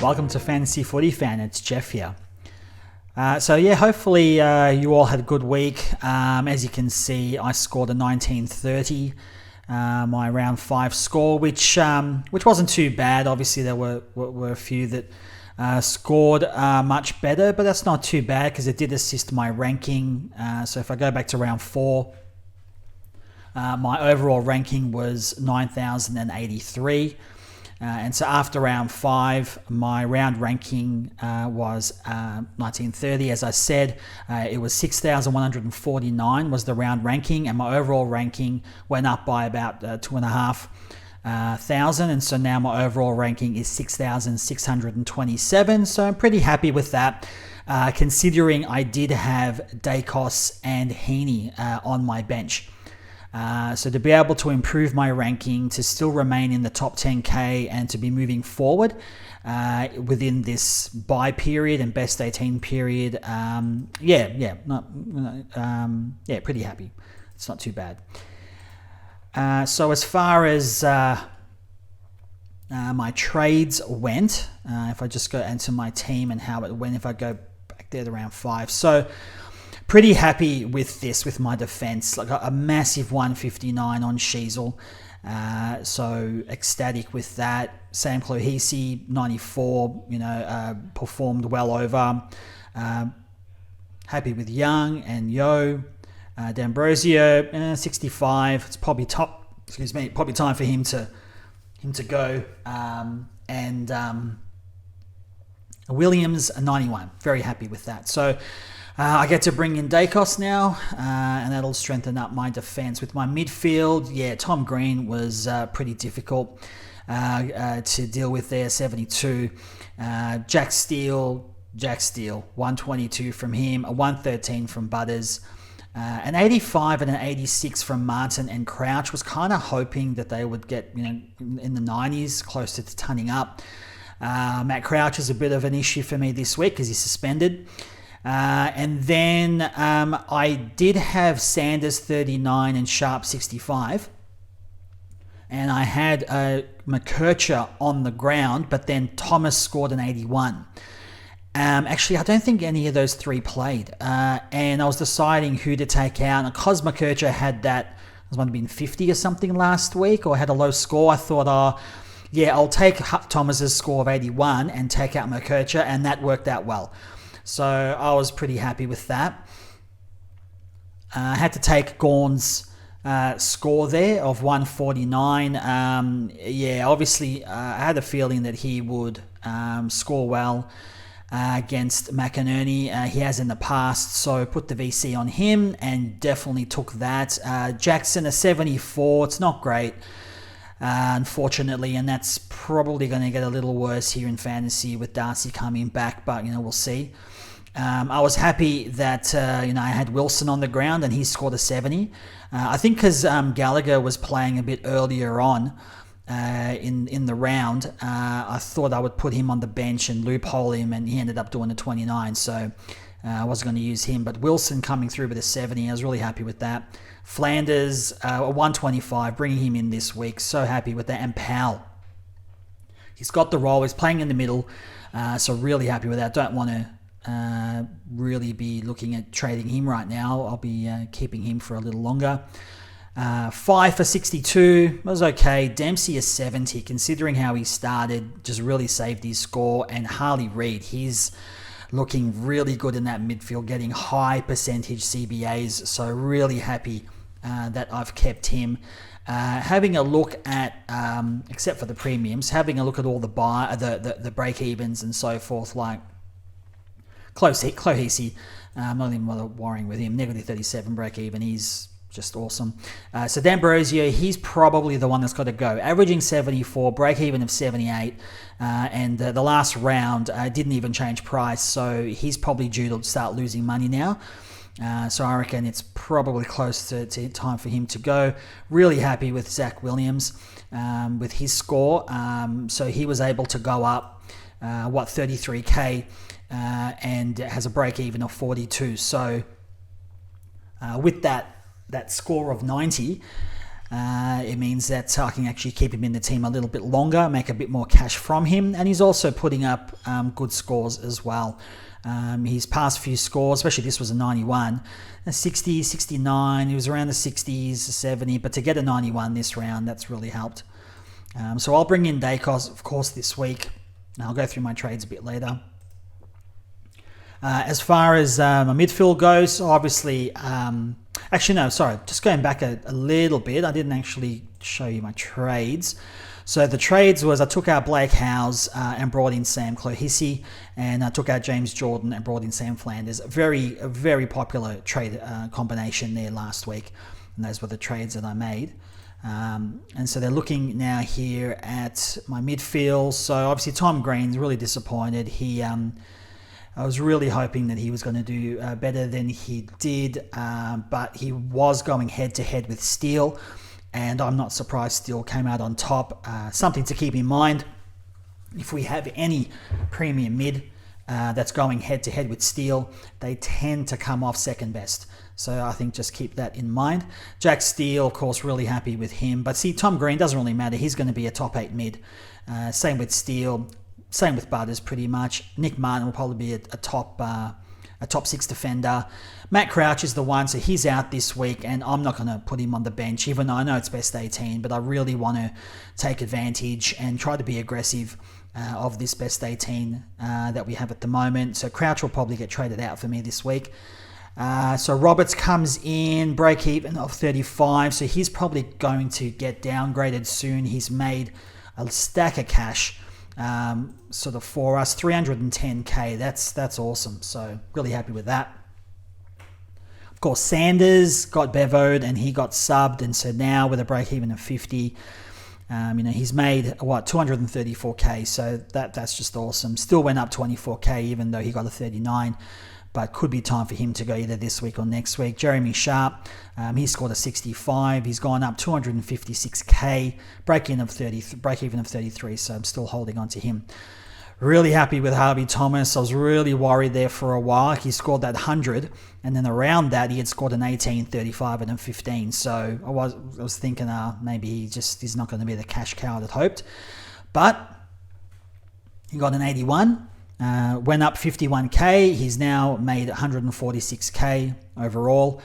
Welcome to Fantasy Footy Fan, it's Jeff here. Hopefully you all had a good week. As you can see, I scored a 1930, my round 5 score, which wasn't too bad. Obviously, there were a few that scored much better, but that's not too bad because it did assist my ranking. So if I go back to round 4, my overall ranking was 9,083. And so after round 5, my round ranking was 1930. As I said, it was 6,149 was the round ranking, and my overall ranking went up by about 2,500. And so now my overall ranking is 6,627. So I'm pretty happy with that, considering I did have Dacos and Heaney on my bench. So to be able to improve my ranking, to still remain in the top 10K and to be moving forward within this buy period and best 18 period, pretty happy. It's not too bad. So as far as my trades went, if I just go into my team and how it went, if I go back there to round 5. So pretty happy with this, with my defense. Like a massive 159 on Sheasel. So ecstatic with that. Sam Clohisi, 94, performed well over. Happy with Young and Yo. D'Ambrosio, 65. It's probably probably time for him to go. Williams, 91. Very happy with that. So I get to bring in Dacos now, and that'll strengthen up my defense. With my midfield, Tom Green was pretty difficult to deal with there, 72. Jack Steele, 122 from him, a 113 from Butters, an 85 and an 86 from Martin and Crouch. Was kind of hoping that they would get in the 90s, closer to tonning up. Matt Crouch is a bit of an issue for me this week because he's suspended. And then I did have Sanders 39 and Sharp 65. And I had McKercher on the ground, but then Thomas scored an 81. Actually, I don't think any of those three played. And I was deciding who to take out. And because McKercher had that, it might have been 50 or something last week, or had a low score, I thought, I'll take Thomas's score of 81 and take out McKercher, and that worked out well. So I was pretty happy with that. I had to take Gawn's score there of 149. Obviously I had a feeling that he would score well against McInerney. He has in the past, so put the VC on him and definitely took that. Jackson, a 74. It's not great, unfortunately, and that's probably going to get a little worse here in fantasy with Darcy coming back, but we'll see. I was happy that I had Wilson on the ground and he scored a 70. I think because Gallagher was playing a bit earlier on in the round, I thought I would put him on the bench and loophole him, and he ended up doing a 29. So I wasn't going to use him, but Wilson coming through with a 70, I was really happy with that. Flanders, a 125, bringing him in this week, so happy with that. And Powell, he's got the role, he's playing in the middle, so really happy with that. Don't want to really be looking at trading him right now. I'll be keeping him for a little longer. 5 for 62 was okay. Dempsey is 70, considering how he started, just really saved his score. And Harley Reid, he's looking really good in that midfield, getting high percentage CBAs, so really happy that I've kept him. Having a look at, except for the premiums, having a look at all the break-evens and so forth, like Clohisi, I'm not even worrying with him. Negative 37 break even. He's just awesome. So D'Ambrosio, he's probably the one that's got to go. Averaging 74, break even of 78, and the last round didn't even change price, so he's probably due to start losing money now. So I reckon it's probably close to time for him to go. Really happy with Zach Williams with his score. So he was able to go up, 33k. And has a break even of 42. So with that score of 90, It means that I can actually keep him in the team a little bit longer, make a bit more cash from him, and he's also putting up good scores as well. His past few scores, especially this was a 91, a 60, 69, he was around the 60s, 70, but to get a 91 this round, that's really helped. So I'll bring in Dacos, of course, this week. I'll go through my trades a bit later. As far as my midfield goes, obviously, just going back a little bit, I didn't actually show you my trades. So the trades was I took out Blake Howes and brought in Sam Clohissy, and I took out James Jordan and brought in Sam Flanders. A very popular trade combination there last week, and those were the trades that I made. And so they're looking now here at my midfield. So obviously Tom Green's really disappointed. I was really hoping that he was going to do better than he did, but he was going head-to-head with Steele, and I'm not surprised Steele came out on top. Something to keep in mind, if we have any premium mid that's going head-to-head with Steele, they tend to come off second best. So I think just keep that in mind. Jack Steele, of course, really happy with him. But see, Tom Green doesn't really matter. He's going to be a top 8 mid. Same with Steele. Same with Butters, pretty much. Nick Martin will probably be a top 6 defender. Matt Crouch is the one, so he's out this week, and I'm not going to put him on the bench, even though I know it's best 18, but I really want to take advantage and try to be aggressive of this best 18 that we have at the moment. So Crouch will probably get traded out for me this week. So Roberts comes in, break even of 35, so he's probably going to get downgraded soon. He's made a stack of cash. Sort of for us, 310k. That's awesome. So really happy with that. Of course, Sanders got bevoed and he got subbed, and so now with a break even of 50, he's made 234k. So that's just awesome. Still went up 24k even though he got a 39. But could be time for him to go either this week or next week. Jeremy Sharp, he scored a 65. He's gone up 256k, break even of 33. So I'm still holding on to him. Really happy with Harvey Thomas. I was really worried there for a while. He scored that 100, and then around that he had scored an 18, 35, and a 15. So I was thinking maybe he's not going to be the cash cow that hoped, but he got an 81. Went up 51k. He's now made 146k overall,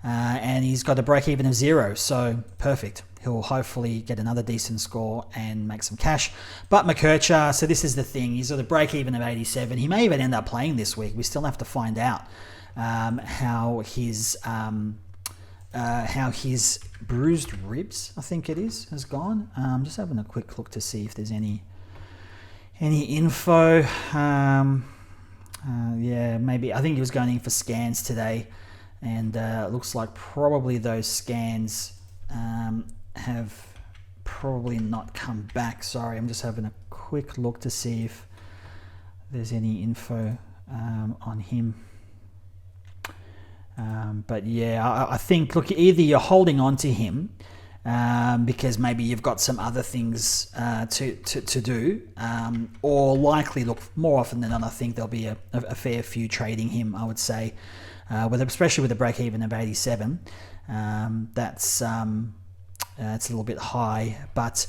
and he's got a break even of 0. So perfect. He'll hopefully get another decent score and make some cash. But McKercher, so this is the thing. He's got a break even of 87. He may even end up playing this week. We still have to find out how his bruised ribs, I think it is, has gone. Just having a quick look to see if there's any info. Maybe I think he was going in for scans today, and it looks like probably those scans have probably not come back. Sorry, I'm just having a quick look to see if there's any info on him. But yeah, I think, look, either you're holding on to him because maybe you've got some other things to do, or likely, look, more often than not, I think there'll be a fair few trading him, I would say, especially with a break even of 87. It's a little bit high, but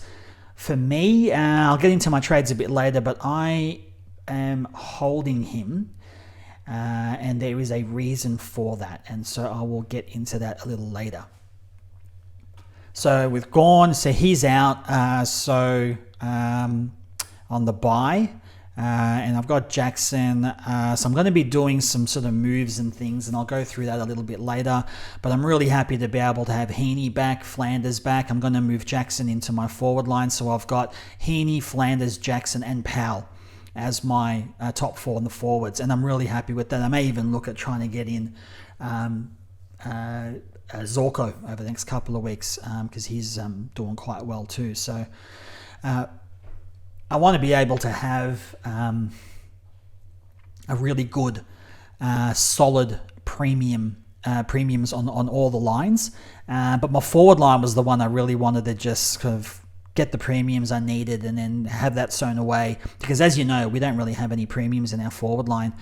for me, I'll get into my trades a bit later, but I am holding him, and there is a reason for that, and so I will get into that a little later. So with Gawn, so he's out, on the bye, and I've got Jackson, so I'm going to be doing some sort of moves and things, and I'll go through that a little bit later, but I'm really happy to be able to have Heaney back, Flanders back. I'm going to move Jackson into my forward line, so I've got Heaney, Flanders, Jackson, and Powell as my top 4 in the forwards, and I'm really happy with that. I may even look at trying to get in Zorko over the next couple of weeks, because he's doing quite well too. So I want to be able to have a really good, solid premiums on all the lines. But my forward line was the one I really wanted to just kind of get the premiums I needed and then have that sewn away. Because as you know, we don't really have any premiums in our forward line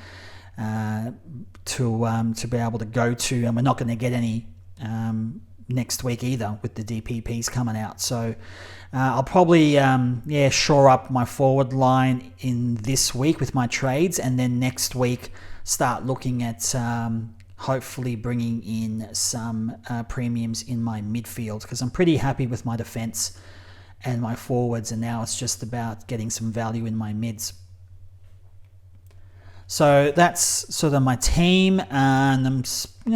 to be able to go to, and we're not going to get any next week either with the DPPs coming out. So I'll probably shore up my forward line in this week with my trades, and then next week start looking at hopefully bringing in some premiums in my midfield, because I'm pretty happy with my defense and my forwards, and now it's just about getting some value in my mids. So that's sort of my team, and I'm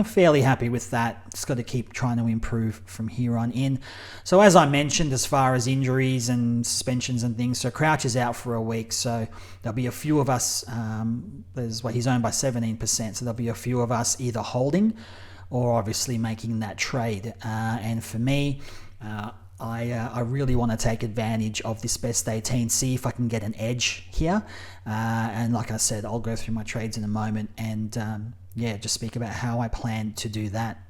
fairly happy with that. Just got to keep trying to improve from here on in. So as I mentioned, as far as injuries and suspensions and things, so Crouch is out for a week, so there'll be a few of us, he's owned by 17%, so there'll be a few of us either holding or obviously making that trade. And for me, I really want to take advantage of this best 18, see if I can get an edge here. And like I said, I'll go through my trades in a moment and just speak about how I plan to do that.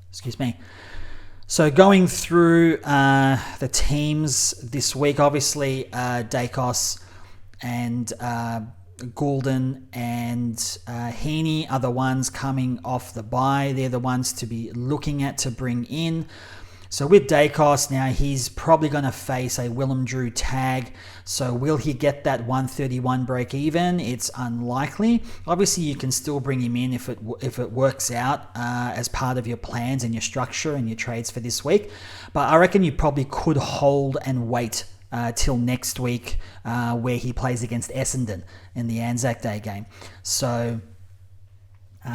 Excuse me. So going through the teams this week, obviously Dacos and Goulden and Heaney are the ones coming off the bye. They're the ones to be looking at to bring in. So with Dacos now, he's probably going to face a Willem Drew tag. So will he get that 131 break even? It's unlikely. Obviously, you can still bring him in if it works out as part of your plans and your structure and your trades for this week. But I reckon you probably could hold and wait till next week where he plays against Essendon in the Anzac Day game. So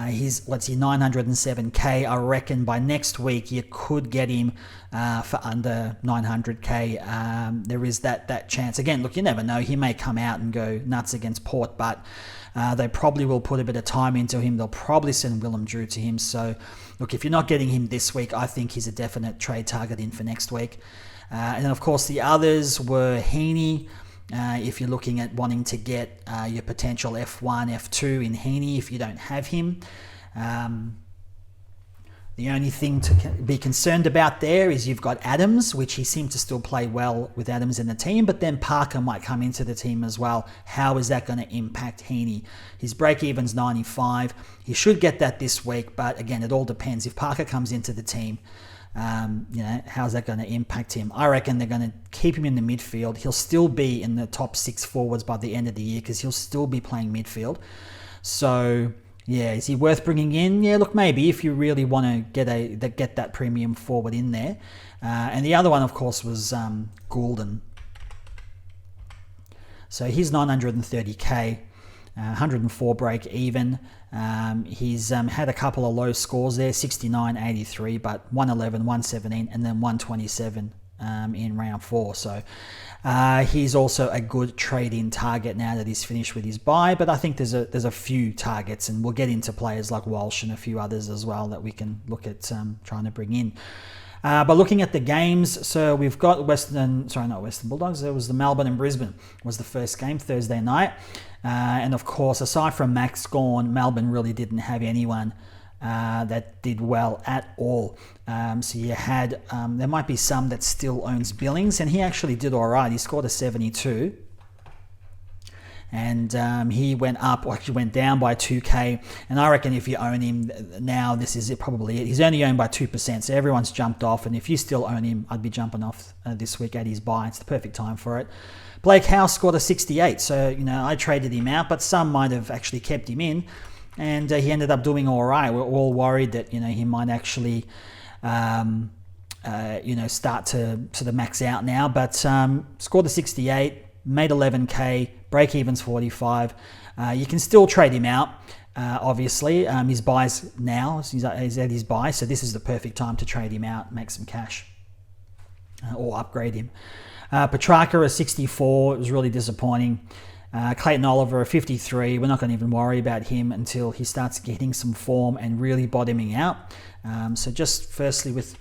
he's 907k. I reckon by next week you could get him for under 900k. There is that chance. Again, look, you never know. He may come out and go nuts against Port, but they probably will put a bit of time into him. They'll probably send Willem Drew to him. So, look, if you're not getting him this week, I think he's a definite trade target in for next week. And then, of course, the others were Heaney. If you're looking at wanting to get your potential F1, F2 in Heaney, if you don't have him. The only thing to be concerned about there is you've got Adams, which he seemed to still play well with Adams in the team, but then Parker might come into the team as well. How is that going to impact Heaney? His break-even's 95. He should get that this week, but again, it all depends. If Parker comes into the team, how's that going to impact him? I reckon they're going to keep him in the midfield. He'll still be in the top 6 forwards by the end of the year because he'll still be playing midfield. So, yeah, is he worth bringing in? Yeah, look, maybe if you really want to get that premium forward in there. And the other one, of course, was Goulden. So he's 930k. 104 break even. He's had a couple of low scores there, 69, 83, but 111, 117, and then 127 in round 4. So he's also a good trade-in target now that he's finished with his bye. But I think there's a few targets, and we'll get into players like Walsh and a few others as well that we can look at trying to bring in. But looking at the games, so we've got not Western Bulldogs. It was the Melbourne and Brisbane was the first game, Thursday night. And of course, aside from Max Gawn, Melbourne really didn't have anyone that did well at all. So you had, there might be some that still owns Billings, and he actually did all right. He scored a 72. And he went up, or actually went down by 2k. And I reckon if you own him now, this is probably it. He's only owned by 2%, so everyone's jumped off. And if you still own him, I'd be jumping off this week at his buy. It's the perfect time for it. Blake House scored a 68, so I traded him out, but some might have actually kept him in, and he ended up doing all right. We're all worried that he might actually start to sort of max out now, but scored a 68, made 11k, break even's 45. You can still trade him out. Obviously, his buys now, he's at his buy, so this is the perfect time to trade him out, make some cash, or upgrade him. Petrarca a 64, it was really disappointing. Clayton Oliver a 53, we're not going to even worry about him until he starts getting some form and really bottoming out. So just firstly with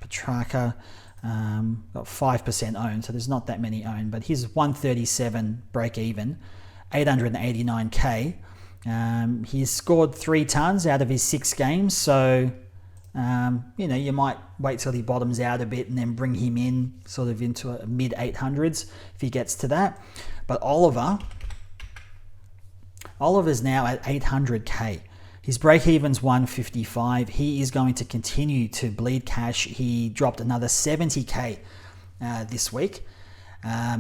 Petrarca, got 5% owned, so there's not that many owned, but he's 137 break even, 889k. He's scored 3 tons out of his 6 games, so you might wait till he bottoms out a bit and then bring him in sort of into a mid 800s if he gets to that. But Oliver's now at 800k. His break-even's 155. He is going to continue to bleed cash. He dropped another 70k this week. That's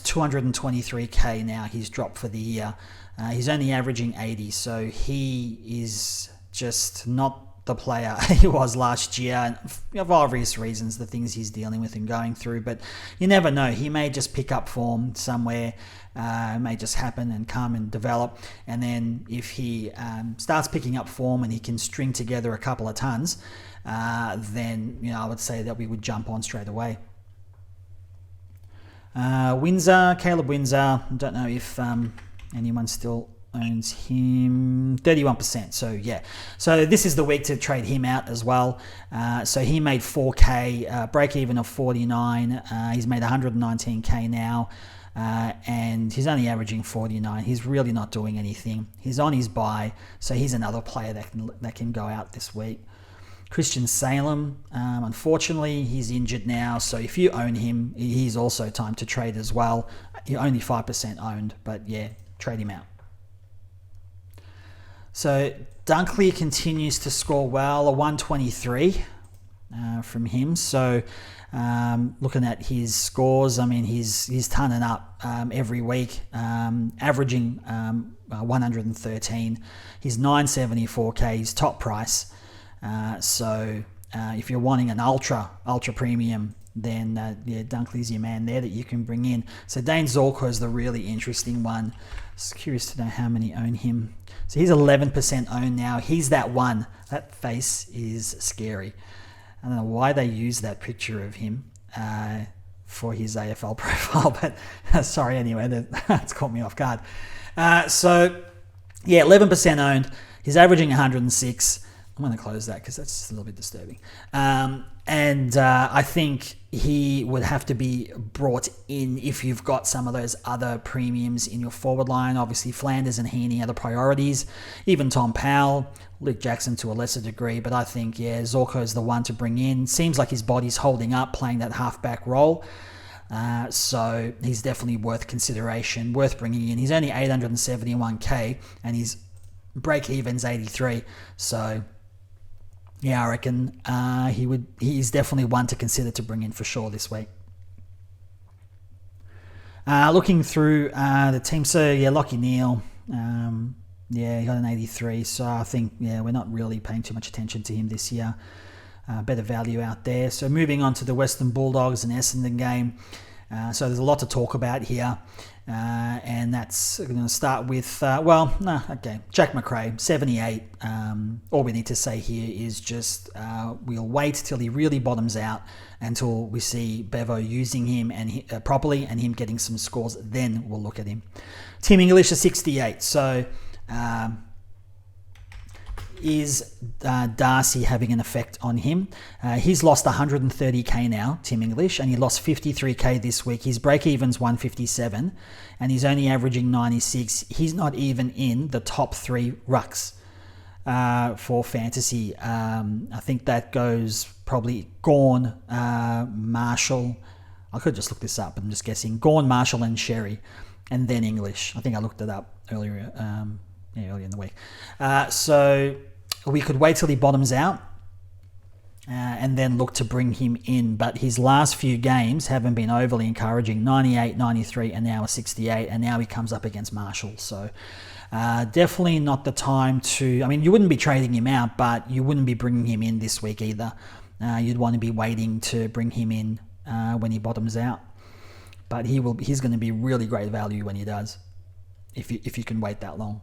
223k now he's dropped for the year. He's only averaging 80, so he is just not the player he was last year, and for obvious reasons, the things he's dealing with and going through. But you never know, he may just pick up form somewhere. It may just happen and come and develop, and then if he starts picking up form and he can string together a couple of tons, then I would say that we would jump on straight away. Windsor, Caleb Windsor, I don't know if anyone still owns him. 31%. So yeah, so this is the week to trade him out as well. So he made 4k, break even of 49. He's made 119k now, and he's only averaging 49. He's really not doing anything. He's on his bye, so he's another player that can go out this week. Christian Salem, unfortunately, he's injured now, so if you own him, he's also time to trade as well. You're only 5% owned, but yeah, trade him out. So Dunkley continues to score well, a 123 from him. So looking at his scores, I mean, he's turning up every week, averaging 113. He's 974k, his top price. So if you're wanting an ultra premium, then Dunkley's your man there that you can bring in. So Dane Zorko is the really interesting one. Just curious to know how many own him. So he's 11% owned now. He's that one. That face is scary. I don't know why they use that picture of him for his AFL profile, but sorry anyway, that's caught me off guard. So yeah, 11% owned. He's averaging 106. I'm going to close that because that's just a little bit disturbing. I think he would have to be brought in if you've got some of those other premiums in your forward line. Obviously, Flanders and Heaney are the priorities. Even Tom Powell, Luke Jackson to a lesser degree. But I think, Zorko's the one to bring in. Seems like his body's holding up, playing that halfback role. So he's definitely worth consideration, worth bringing in. He's only 871k and his break-even's 83. So yeah, I reckon he's definitely one to consider to bring in for sure this week. Looking through the team, so yeah, Lachie Neale, he got an 83, so I think we're not really paying too much attention to him this year. Better value out there. So moving on to the Western Bulldogs and Essendon game. So there's a lot to talk about here. And that's going to start with, Jack McRae, 78. All we need to say here is just we'll wait till he really bottoms out until we see Bevo using him and properly and him getting some scores. Then we'll look at him. Tim English is 68. So is Darcy having an effect on him? He's lost 130k now, Tim English, and he lost 53k this week. His break-even's 157, and he's only averaging 96. He's not even in the top 3 rucks for fantasy. I think that goes probably Gawn, Marshall. I could just look this up. I'm just guessing. Gawn, Marshall, and Sherry, and then English. I think I looked it up earlier. Early in the week. So we could wait till he bottoms out and then look to bring him in. But his last few games haven't been overly encouraging. 98, 93, and now a 68. And now he comes up against Marshall. So definitely not the time to... I mean, you wouldn't be trading him out, but you wouldn't be bringing him in this week either. You'd want to be waiting to bring him in when he bottoms out. But he's going to be really great value when he does, if you can wait that long.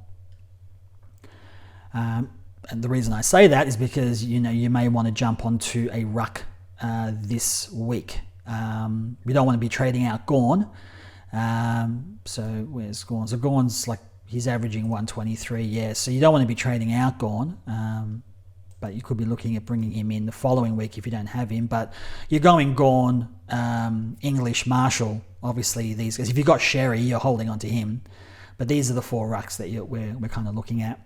And the reason I say that is because, you may want to jump onto a ruck this week. We don't want to be trading out Gawn. So where's Gawn? So Gawn's he's averaging 123. Yeah, so you don't want to be trading out Gawn. But you could be looking at bringing him in the following week if you don't have him. But you're going Gawn, English, Marshall. Obviously, these guys. If you've got Sherry, you're holding on to him. But these are the 4 rucks that we're kind of looking at.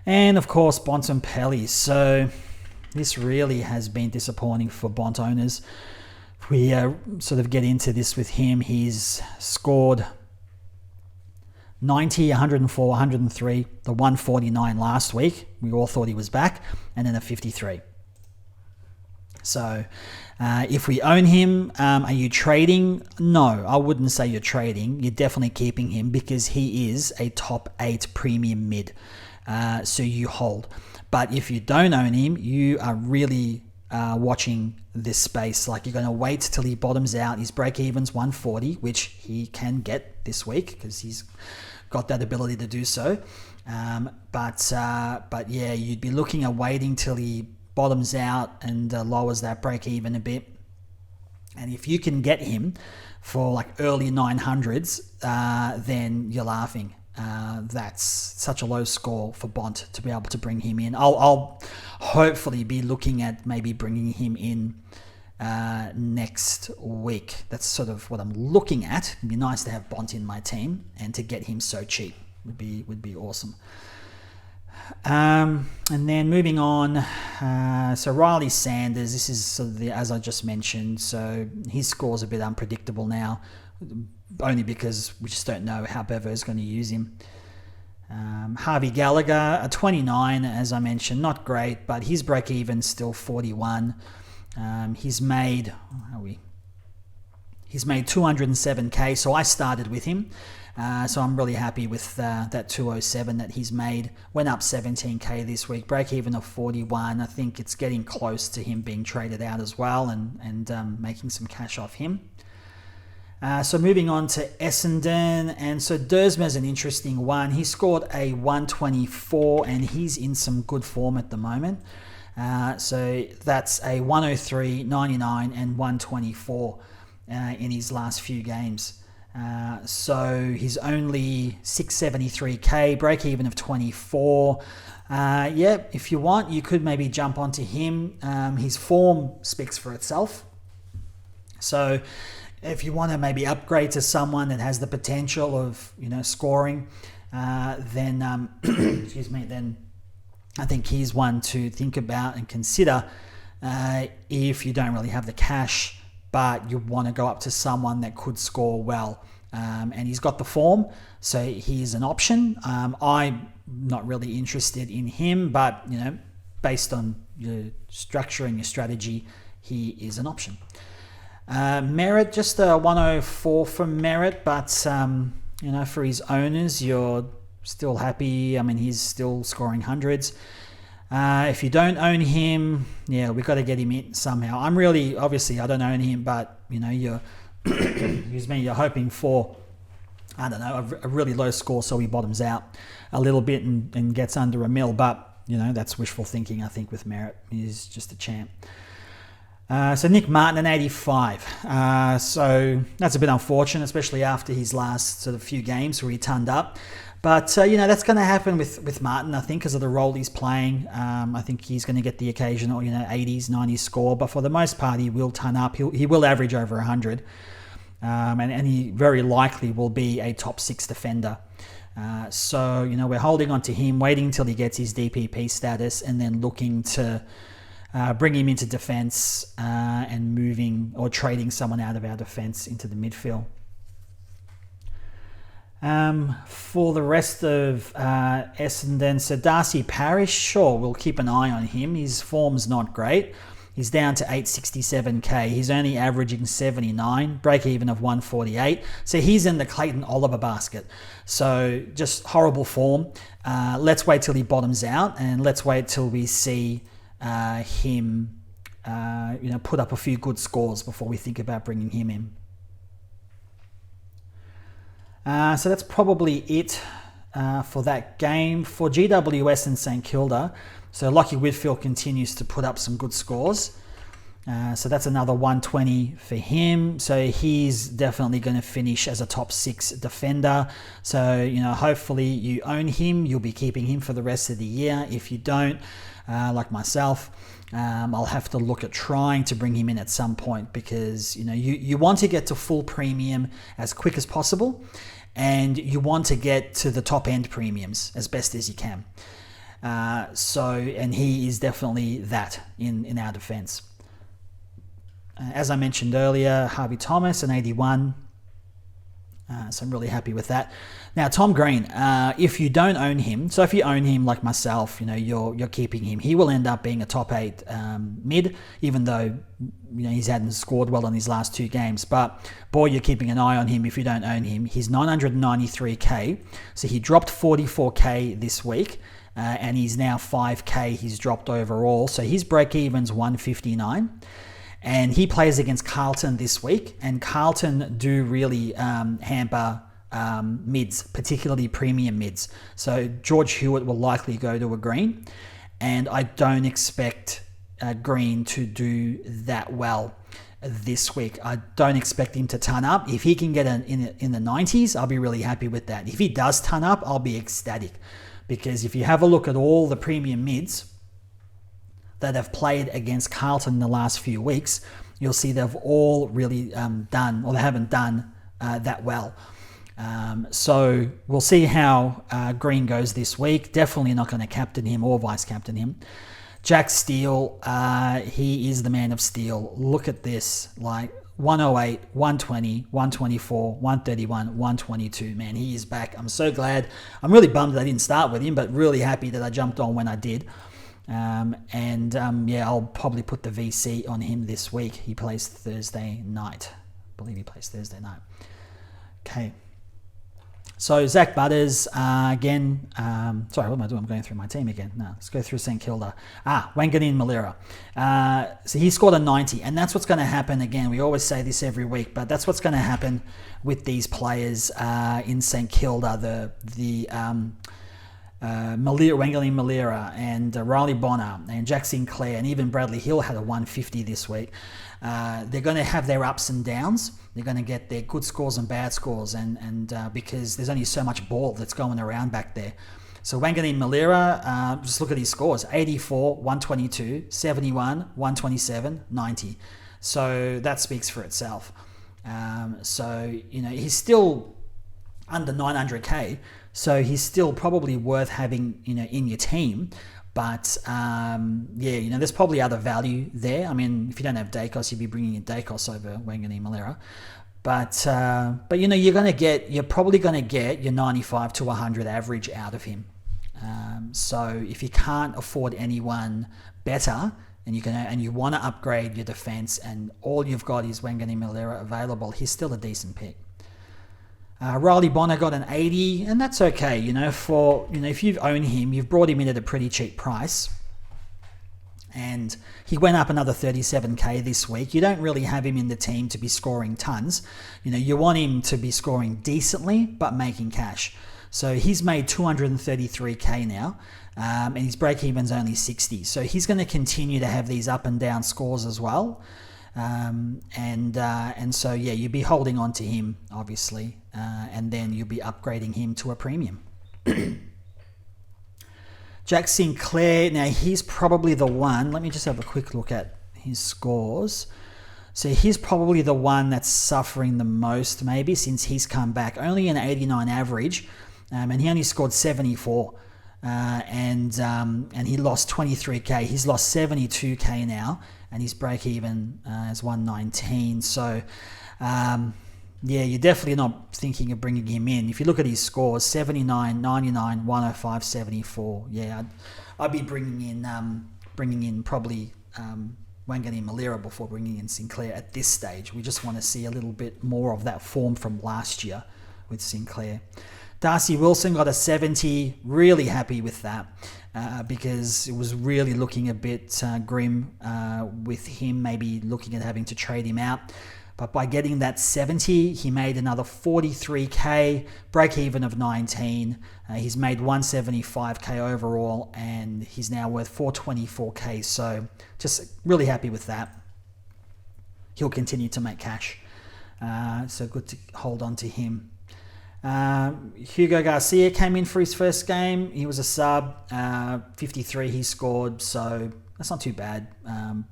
And of course, Bontempelli. So this really has been disappointing for Bont owners. We sort of get into this with him. He's scored 90, 104, 103, the 149 last week. We all thought he was back, and then a 53. So if we own him, are you trading? No, I wouldn't say you're trading. You're definitely keeping him because he is a top 8 premium mid. So you hold. But if you don't own him, you are really watching this space. Like, you're going to wait till he bottoms out. His break even's 140, which he can get this week because he's got that ability to do so. But yeah, you'd be looking at waiting till he bottoms out and lowers that break even a bit. And if you can get him for like early 900s, then you're laughing. That's such a low score for Bont to be able to bring him in. I'll hopefully be looking at maybe bringing him in next week. That's sort of what I'm looking at. It'd be nice to have Bont in my team, and to get him so cheap would be awesome. And then moving on, so Riley Sanders, this is sort of as I just mentioned, so his score's a bit unpredictable now, only because we just don't know how Bevo is going to use him. Harvey Gallagher, a 29, as I mentioned, not great, but his break even still 41. He's made 207k, so I started with him. So I'm really happy with that 207 that he's made. Went up 17k this week, break even of 41. I think it's getting close to him being traded out as well, and making some cash off him. So moving on to Essendon, and so Dersma's an interesting one. He scored a 124, and he's in some good form at the moment. So that's a 103, 99, and 124 in his last few games. So he's only 673k, break even of 24. Yeah, if you want, you could maybe jump onto him. His form speaks for itself. So if you want to maybe upgrade to someone that has the potential of, scoring, then excuse me, then I think he's one to think about and consider if you don't really have the cash, but you want to go up to someone that could score well. And he's got the form, so he's an option. I'm not really interested in him, but, based on your structure and your strategy, he is an option. Merritt, just a 104 for Merritt, but, for his owners, you're still happy. I mean, he's still scoring hundreds. If you don't own him, yeah, we've got to get him in somehow. Obviously, I don't own him, but, you're, excuse me, you're hoping for, I don't know, a really low score so he bottoms out a little bit and gets under a mil. But, that's wishful thinking, I think, with Merritt. He's just a champ. So Nick Martin, an 85. So that's a bit unfortunate, especially after his last sort of few games where he turned up. But, that's going to happen with Martin, I think, because of the role he's playing. I think he's going to get the occasional, 80s, 90s score. But for the most part, he will turn up. He will average over 100. And he very likely will be a top 6 defender. So, we're holding on to him, waiting until he gets his DPP status, and then looking to bring him into defence and moving or trading someone out of our defence into the midfield. For the rest of Essendon, so Darcy Parish, sure, we'll keep an eye on him. His form's not great. He's down to 867k. He's only averaging 79, break even of 148. So he's in the Clayton Oliver basket. So just horrible form. Let's wait till he bottoms out, and let's wait till we see him put up a few good scores before we think about bringing him in. So that's probably it for that game. For GWS and St Kilda, so Lachie Whitfield continues to put up some good scores. So that's another 120 for him. So he's definitely going to finish as a top 6 defender. So, hopefully you own him. You'll be keeping him for the rest of the year. If you don't, like myself, I'll have to look at trying to bring him in at some point, because, you want to get to full premium as quick as possible, and you want to get to the top end premiums as best as you can. And he is definitely that in our defense. As I mentioned earlier, Harvey Thomas, an 81. So I'm really happy with that. Now, Tom Green, if you don't own him, so if you own him like myself, you're keeping him. He will end up being a top 8 mid, even though he's hadn't scored well in his last 2 games. But boy, you're keeping an eye on him if you don't own him. He's 993k, so he dropped 44k this week, and he's now 5k. He's dropped overall, so his break even's 159. And he plays against Carlton this week, and Carlton do really hamper mids, particularly premium mids. So George Hewitt will likely go to a green, and I don't expect Green to do that well this week. I don't expect him to ton up. If he can get in the 90s, I'll be really happy with that. If he does ton up, I'll be ecstatic, because if you have a look at all the premium mids that have played against Carlton in the last few weeks, you'll see they've all really done, or they haven't done that well. So we'll see how Green goes this week. Definitely not going to captain him or vice captain him. Jack Steele, he is the man of steel. Look at this, like 108, 120, 124, 131, 122. Man, he is back. I'm so glad. I'm really bummed that I didn't start with him, but really happy that I jumped on when I did. I'll probably put the VC on him this week. He plays Thursday night. I believe he plays Thursday night. Okay. So Zach Butters, again, sorry, what am I doing? I'm going through my team again. No, let's go through St Kilda. Wanganeen Malira. So he scored a 90, and that's what's going to happen again. We always say this every week, but that's what's going to happen with these players in St Kilda. Wanganeen Malira and Riley Bonner and Jack Sinclair and even Bradley Hill had a 150 this week. They're going to have their ups and downs. They're going to get their good scores and bad scores, and because there's only so much ball that's going around back there. So Wanganeen Malira, just look at his scores: 84, 122, 71, 127, 90. So that speaks for itself. He's still under 900k. So he's still probably worth having, in your team. But, there's probably other value there. I mean, if you don't have Dacos, you'd be bringing in Dacos over Wanganeen Malira. But you're probably going to get your 95 to 100 average out of him. So if you can't afford anyone better, and you want to upgrade your defense, and all you've got is Wanganeen Malira available, he's still a decent pick. Riley Bonner got an 80, and that's okay. If you've owned him, you've brought him in at a pretty cheap price, and he went up another 37k this week. You don't really have him in the team to be scoring tons. You want him to be scoring decently, but making cash. So he's made 233k now, and his break even's only 60. So he's going to continue to have these up and down scores as well. You'd be holding on to him, obviously, and then you'll be upgrading him to a premium. Jack Sinclair, now he's probably the one. Let me just have a quick look at his scores. So he's probably the one that's suffering the most, maybe, since he's come back. Only an 89 average, and he only scored 74. And he lost 23k. He's lost 72k now, and his break even is 119. So, you're definitely not thinking of bringing him in. If you look at his scores, 79, 99, 105, 74. Yeah, I'd be bringing in probably Wanganeen Malira before bringing in Sinclair at this stage. We just want to see a little bit more of that form from last year with Sinclair. Darcy Wilson got a 70, really happy with that because it was really looking a bit grim with him, maybe looking at having to trade him out. But by getting that 70, he made another 43k, break even of 19. He's made 175k overall, and he's now worth 424k. So just really happy with that. He'll continue to make cash. So good to hold on to him. Hugo Garcia came in for his first game. He was a sub, 53 he scored, so that's not too bad,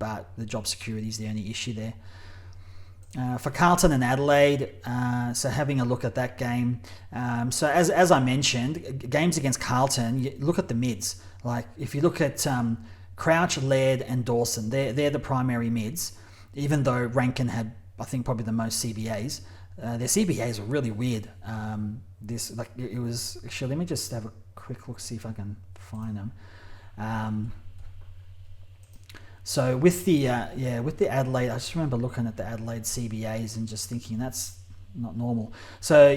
but the job security is the only issue there. For Carlton and Adelaide, so having a look at that game. So as I mentioned, games against Carlton, you look at the mids. Like if you look at Crouch, Laird and Dawson, they're the primary mids, even though Rankin had, I think, probably the most CBAs. their CBAs are really weird. It was actually. Let me just have a quick look, see if I can find them. So with the Adelaide, I just remember looking at the Adelaide CBAs and just thinking that's not normal. So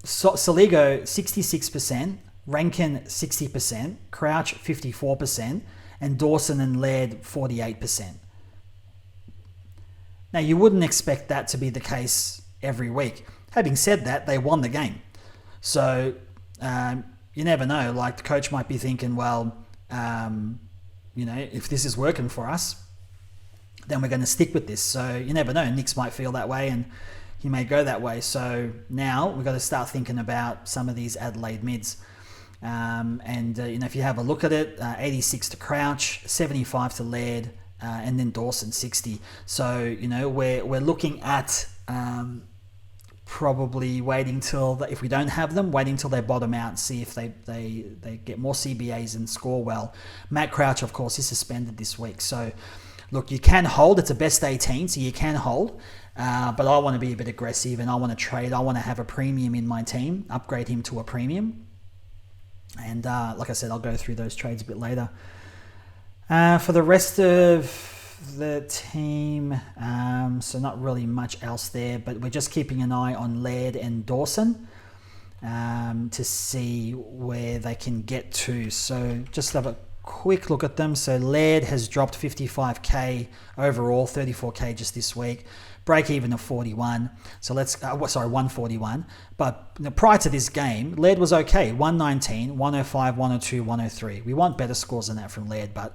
Soligo 66%, Rankin 60%, Crouch 54%, and Dawson and Laird 48%. Now you wouldn't expect that to be the case every week. Having said that, they won the game, so you never know. Like the coach might be thinking, well, if this is working for us, then we're going to stick with this. So you never know. Nix might feel that way and he may go that way. So now we've got to start thinking about some of these Adelaide mids. If you have a look at it, 86 to Crouch, 75 to Laird, and then Dawson 60. So, we're looking at probably waiting till, if we don't have them, waiting till they bottom out and see if they get more CBAs and score well. Matt Crouch, of course, is suspended this week. So, look, you can hold. It's a best 18, so you can hold. But I want to be a bit aggressive and I want to trade. I want to have a premium in my team, upgrade him to a premium. And like I said, I'll go through those trades a bit later. For the rest of the team, so not really much else there, but we're just keeping an eye on Laird and Dawson to see where they can get to. So just have a quick look at them. So Laird has dropped 55k overall, 34k just this week. Break even of 41. So 141. But prior to this game, Laird was okay. 119, 105, 102, 103. We want better scores than that from Laird, but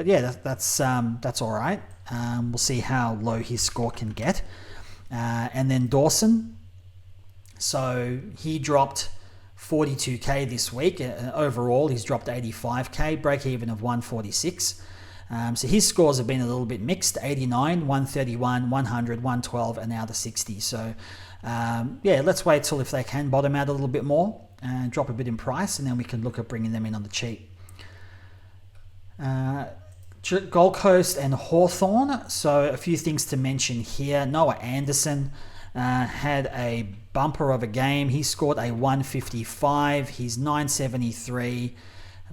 yeah, that's all right. We'll see how low his score can get. And then Dawson. So he dropped 42k this week. Overall, he's dropped 85k. Break even of 146. So his scores have been a little bit mixed, 89, 131, 100, 112, and now the 60. So, let's wait till if they can bottom out a little bit more and drop a bit in price, and then we can look at bringing them in on the cheap. Gold Coast and Hawthorn. So a few things to mention here. Noah Anderson had a bumper of a game. He scored a 155. He's 973.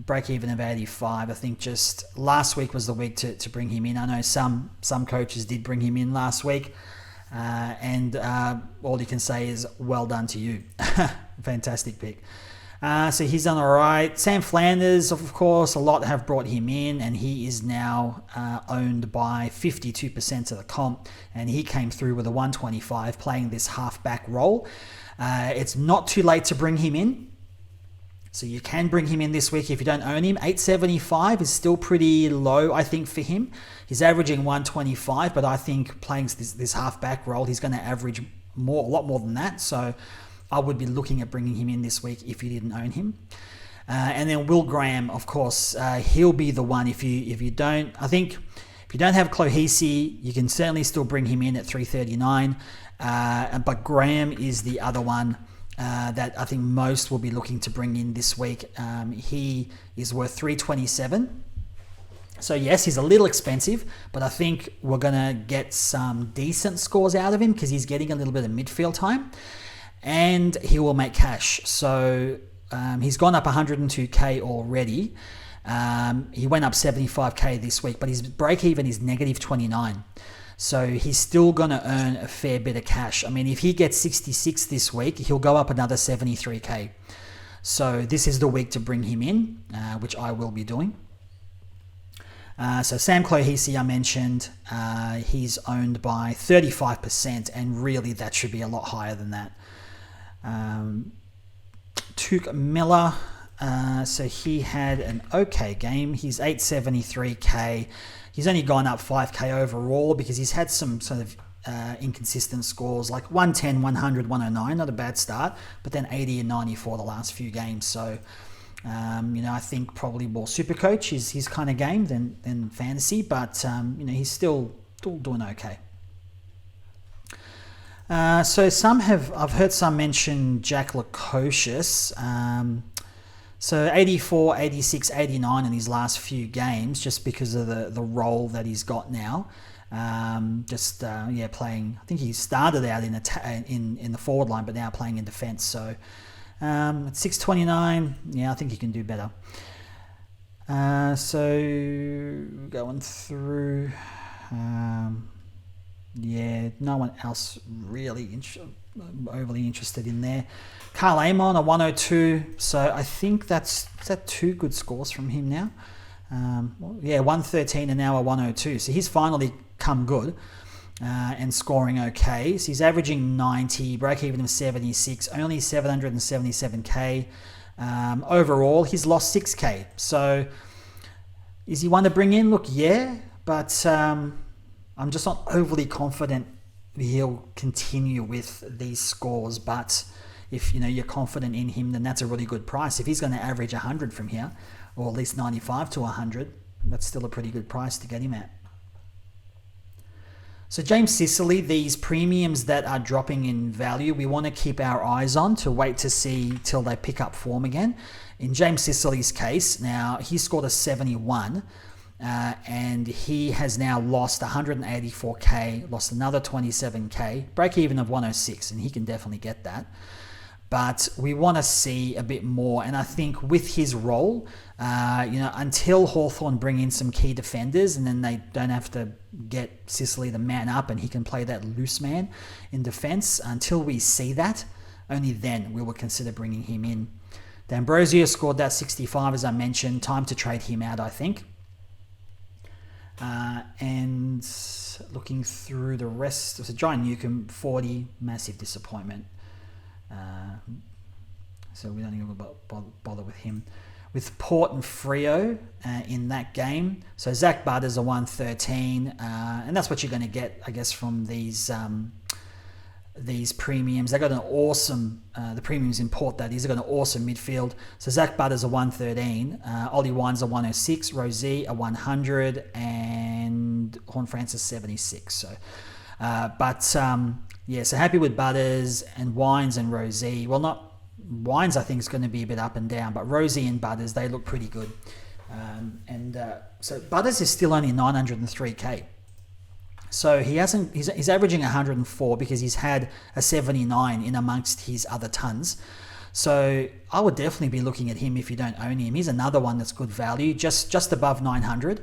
Break even of 85. I think just last week was the week to bring him in. I know some coaches did bring him in last week, and all you can say is well done to you. Fantastic pick. So he's done all right. Sam Flanders, of course, a lot have brought him in, and he is now owned by 52% of the comp, and he came through with a 125 playing this halfback role. It's not too late to bring him in. So you can bring him in this week if you don't own him. 875 is still pretty low, I think, for him. He's averaging 125, but I think playing this halfback role, he's going to average a lot more than that. So I would be looking at bringing him in this week if you didn't own him. And then Will Graham, of course, he'll be the one if you don't. I think if you don't have Clohesi, you can certainly still bring him in at 339. But Graham is the other one that I think most will be looking to bring in this week. He is worth 327. So yes, he's a little expensive, but I think we're going to get some decent scores out of him because he's getting a little bit of midfield time, and he will make cash. So he's gone up 102k already. He went up 75k this week, but his break even is negative 29. So he's still going to earn a fair bit of cash. I mean, if he gets 66 this week, he'll go up another 73k. So this is the week to bring him in, which I will be doing. So Sam Clohesi, I mentioned, he's owned by 35%, and really that should be a lot higher than that. Tuke Miller, so he had an okay game. He's 873k. He's only gone up 5k overall because he's had some sort of inconsistent scores, like 110, 100, 109, not a bad start, but then 80 and 94 the last few games. So, I think probably more Supercoach is his kind of game than fantasy, but, he's still doing okay. So I've heard some mention Jack Lukosius. So 84, 86, 89 in his last few games, just because of the role that he's got now. Playing. I think he started out in the forward line, but now playing in defence. So at 629, I think he can do better. So going through, no one else really overly interested in there. Carl Amon, a 102. So I think is that two good scores from him now. 113 and now a 102. So he's finally come good and scoring okay. So he's averaging 90, break even of 76, only 777k. Overall, he's lost 6k. So is he one to bring in? Look, yeah, but I'm just not overly confident he'll continue with these scores. But if you're confident in him, then that's a really good price. If he's going to average 100 from here, or at least 95 to 100, that's still a pretty good price to get him at. So James Sicily, these premiums that are dropping in value, we want to keep our eyes on to wait to see till they pick up form again. In James Sicily's case, now he scored a 71 and he has now lost 184k, lost another 27k, break even of 106, and he can definitely get that. But we want to see a bit more. And I think with his role, until Hawthorn bring in some key defenders and then they don't have to get Sicily the man up and he can play that loose man in defence, until we see that, only then we will consider bringing him in. D'Ambrosio scored that 65, as I mentioned. Time to trade him out, I think. And looking through the rest, so John Newcomb, 40, massive disappointment. So we don't even bother with him. With Port and Freo in that game, so Zach Butters a 113, and that's what you're going to get, I guess, from these premiums. They got an awesome, the premiums in Port, that is, they got an awesome midfield. So Zach Butters a 113, Ollie Wines a 106, Rosie a 100, and Horne-Francis 76. So, so happy with Butters and Wines and Rosie. Well, not Wines, I think, is going to be a bit up and down, but Rosie and Butters, they look pretty good. So Butters is still only 903k. So he's averaging 104 because he's had a 79 in amongst his other tons. So I would definitely be looking at him if you don't own him. He's another one that's good value, just above 900.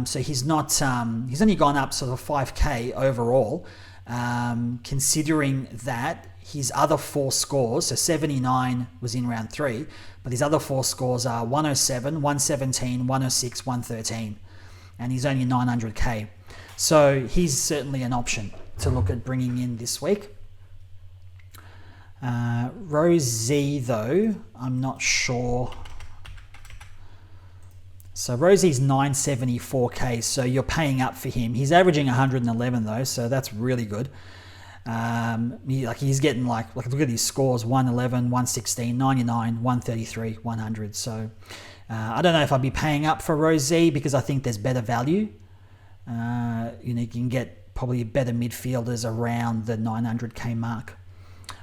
So he's not, he's only gone up sort of 5k overall. Considering that his other four scores, so 79 was in round 3, but his other four scores are 107, 117, 106, 113, and he's only 900k. So he's certainly an option to look at bringing in this week. Rosie, though, I'm not sure. So Rosie's 974k, so you're paying up for him. He's averaging 111 though, so that's really good. He's getting like look at his scores: 111, 116, 99, 133, 100. So I don't know if I'd be paying up for Rosie because I think there's better value. You can get probably better midfielders around the 900k mark,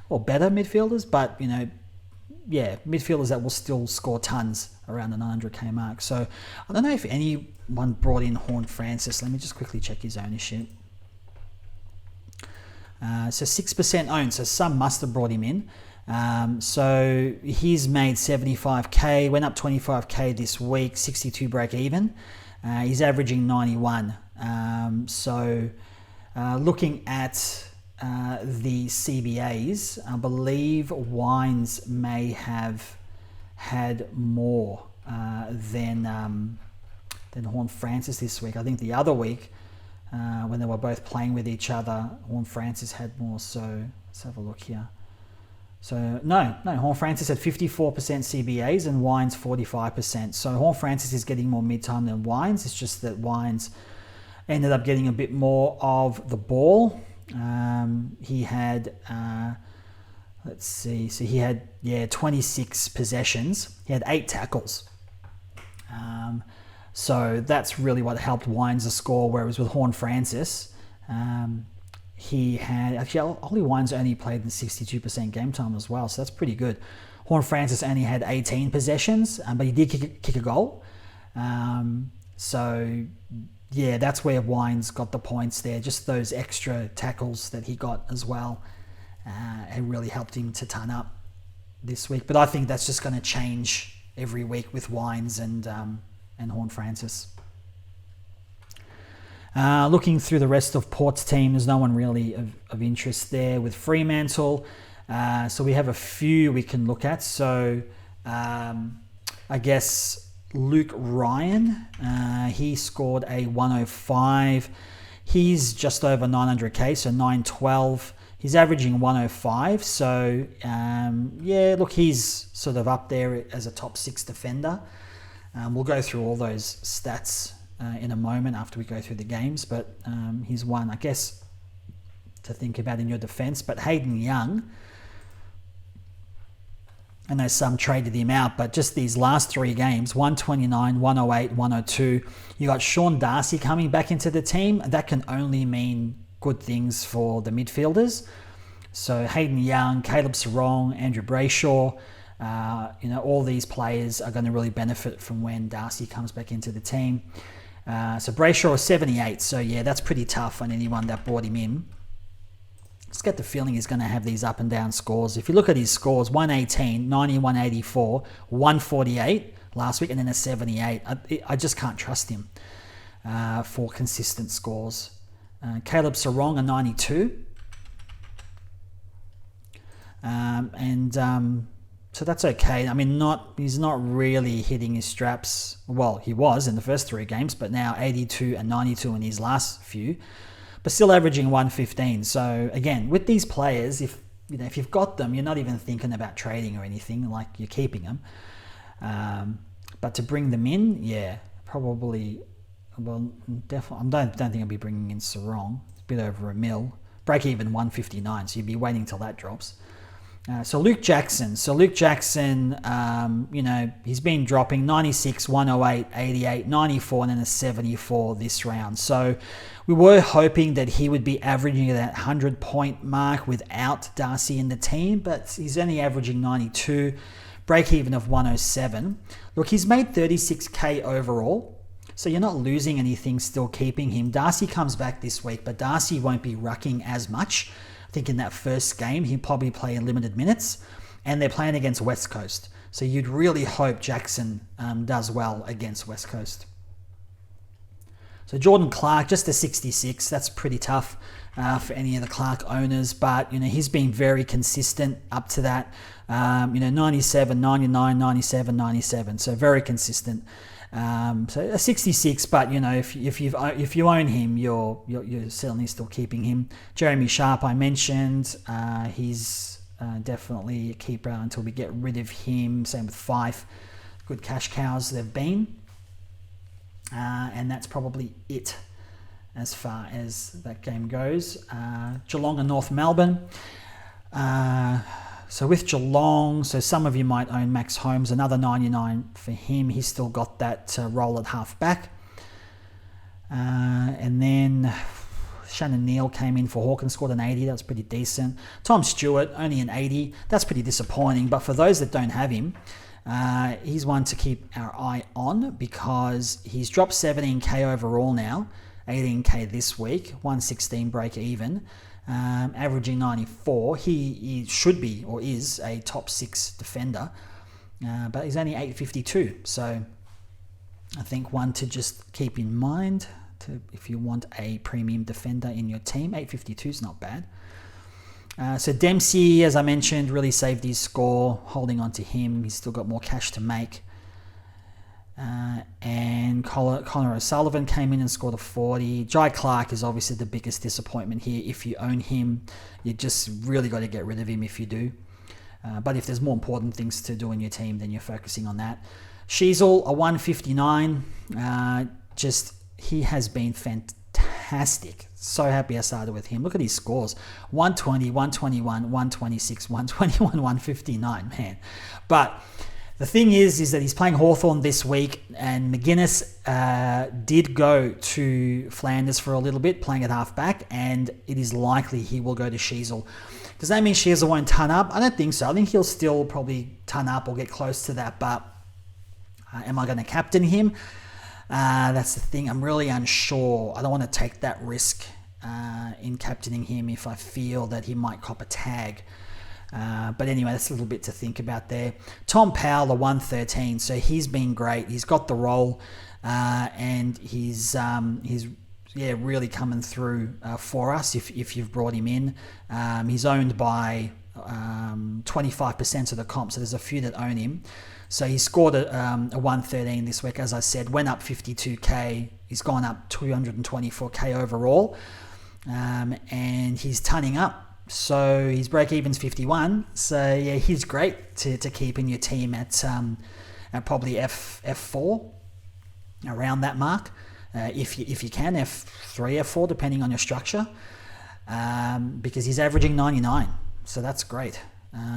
or better midfielders, but midfielders that will still score tons around the 900k mark. So I don't know if anyone brought in Horne-Francis. Let me just quickly check his ownership. So 6% owned, so some must have brought him in. So he's made 75k, went up 25k this week, 62 break even. He's averaging 91. Looking at the CBAs, I believe Wines may have had more than Horne-Francis this week. I think the other week, when they were both playing with each other, Horne-Francis had more. So let's have a look here. So no, Horne-Francis had 54% CBAs and Wines 45%. So Horne-Francis is getting more mid-time than Wines. It's just that Wines ended up getting a bit more of the ball. He had, so he had 26 possessions. He had 8 tackles. So that's really what helped Wines to score, whereas with Horne-Francis, he had, Ollie Wines only played in 62% game time as well, so that's pretty good. Horn Francis only had 18 possessions, but he did kick a goal. So, yeah, that's where Wines got the points there. Just those extra tackles that he got as well. It really helped him to turn up this week. But I think that's just going to change every week with Wines and Horn Francis. Looking through the rest of Port's team, there's no one really of interest there with Fremantle. So we have a few we can look at. So I guess Luke Ryan, he scored a 105. He's just over 900k, so 912. He's averaging 105. So yeah, look, he's sort of up there as a top 6 defender. We'll go through all those stats in a moment after we go through the games, but he's one, I guess, to think about in your defence. But Hayden Young, I know some traded him out, but just these last 3 games, 129, 108, 102, you got Sean Darcy coming back into the team. That can only mean good things for the midfielders. So Hayden Young, Caleb Sarong, Andrew Brayshaw, all these players are going to really benefit from when Darcy comes back into the team. So Brayshaw is 78, so yeah, that's pretty tough on anyone that brought him in. Just get the feeling he's going to have these up and down scores. If you look at his scores, 118, 90, 184, 148 last week, and then a 78. I just can't trust him for consistent scores. Caleb Sarong, a 92. So that's okay. I mean, he's not really hitting his straps. Well, he was in the first 3 games, but now 82 and 92 in his last few. But still averaging 115. So again, with these players, if you've got them, you're not even thinking about trading or anything. Like, you're keeping them. But to bring them in, yeah, probably. Well, definitely. I don't think I'll be bringing in Sarong. It's a bit over $1 million. Break even 159. So you'd be waiting till that drops. So Luke Jackson, he's been dropping 96, 108, 88, 94, and then a 74 this round. So we were hoping that he would be averaging that 100-point mark without Darcy in the team, but he's only averaging 92, break even of 107. Look, he's made 36k overall, so you're not losing anything still keeping him. Darcy comes back this week, but Darcy won't be rucking as much. I think in that first game, he'll probably play in limited minutes, and they're playing against West Coast. So you'd really hope Jackson does well against West Coast. So Jordan Clark, just a 66. That's pretty tough for any of the Clark owners, but he's been very consistent up to that. 97, 99, 97, 97. So very consistent. So a 66, but if you own him, you're certainly still keeping him. Jeremy Sharp, I mentioned, he's definitely a keeper until we get rid of him. Same with Fife, good cash cows they've been, and that's probably it as far as that game goes. Geelong and North Melbourne. So with Geelong, so some of you might own Max Holmes, another 99 for him. He's still got that role at half back. And then Shannon Neal came in for Hawkins, scored an 80. That's pretty decent. Tom Stewart, only an 80. That's pretty disappointing. But for those that don't have him, he's one to keep our eye on because he's dropped 17k overall now, 18k this week, 116 break even. Averaging 94. He should be or is a top 6 defender, but he's only 852. So I think one to just keep in mind if you want a premium defender in your team. 852 is not bad. So Dempsey, as I mentioned, really saved his score, holding on to him. He's still got more cash to make. And Connor O'Sullivan came in and scored a 40. Jai Clark is obviously the biggest disappointment here. If you own him, you just really got to get rid of him if you do. But if there's more important things to do in your team, then you're focusing on that. Sheasel, a 159. He has been fantastic. So happy I started with him. Look at his scores. 120, 121, 126, 121, 159, man. But The thing is that he's playing Hawthorn this week, and McGuinness did go to Flanders for a little bit, playing at half-back, and it is likely he will go to Sheasel. Does that mean Sheasel won't ton up? I don't think so. I think he'll still probably ton up or get close to that, but am I going to captain him? That's the thing. I'm really unsure. I don't want to take that risk in captaining him if I feel that he might cop a tag. But anyway, that's a little bit to think about there. Tom Powell, the 113, so he's been great. He's got the role, and he's really coming through for us if you've brought him in. He's owned by 25% of the comp, so there's a few that own him. So he scored a 113 this week, as I said, went up 52k. He's gone up 224k overall, and he's tunning up. So his break even's 51. So yeah, he's great to keep in your team at probably F4, around that mark, if you can, F3, F4, depending on your structure, because he's averaging 99. So that's great.